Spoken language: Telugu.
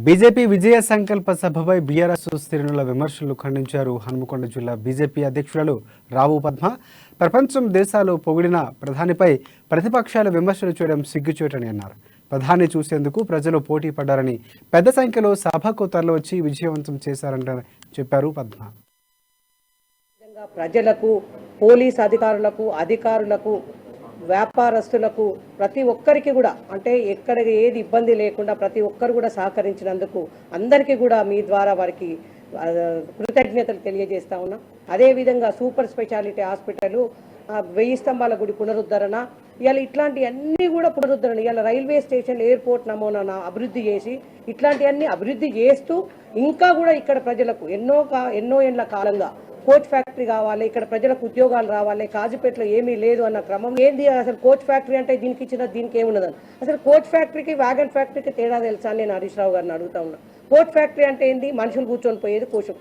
బీజేపీ విజయ సంకల్ప సభపై బీఆర్ఎస్ శ్రేణుల విమర్శలు ఖండించారు. హన్మకొండ జిల్లా బీజేపీ అధ్యక్షురాలు రావు పద్మ ప్రపంచం దేశాలు పొగిడిన ప్రధానిపై ప్రతిపక్షాలు విమర్శలు చేయడం సిగ్గుచేటని అన్నారు. ప్రధాని చూసేందుకు ప్రజలు పోటీ పడ్డారని, పెద్ద సంఖ్యలో సభకు తరలివచ్చి విజయవంతం చేశారంట చెప్పారు పద్మ. ప్రజలకు, పోలీస్ అధికారులకు వ్యాపారస్తులకు ప్రతి ఒక్కరికి కూడా అంటే ఎక్కడ ఏది ఇబ్బంది లేకుండా ప్రతి ఒక్కరు కూడా సహకరించినందుకు అందరికీ కూడా మీ ద్వారా వారికి కృతజ్ఞతలు తెలియజేస్తా ఉన్నా. అదేవిధంగా సూపర్ స్పెషాలిటీ హాస్పిటల్, 1000 స్తంభాల గుడి పునరుద్ధరణ, ఇవాళ ఇట్లాంటి అన్నీ కూడా పునరుద్ధరణ, ఇవాళ రైల్వే స్టేషన్, ఎయిర్పోర్ట్ నమూనా అభివృద్ధి చేసి ఇట్లాంటివన్నీ అభివృద్ధి చేస్తూ ఇంకా కూడా ఇక్కడ ప్రజలకు ఎన్నో ఏళ్ల కాలంగా కోచ్ ఫ్యాక్టరీ కావాలి, ఇక్కడ ప్రజలకు ఉద్యోగాలు రావాలి, కాజీపేటలో ఏమీ లేదు అన్న క్రమం ఏంది అసలు కోచ్ ఫ్యాక్టరీ అంటే దీనికి ఇచ్చిన దీనికి ఏమున్నదని అసలు కోచ్ ఫ్యాక్టరీకి వ్యాగన్ ఫ్యాక్టరీకి తేడా తెలుసా అని నేను హరీష్ రావు గారిని అడుగుతా ఉన్నా. కోచ్ ఫ్యాక్టరీ అంటే ఏంది? మనుషులు కూర్చొని పోయేది కోచ్.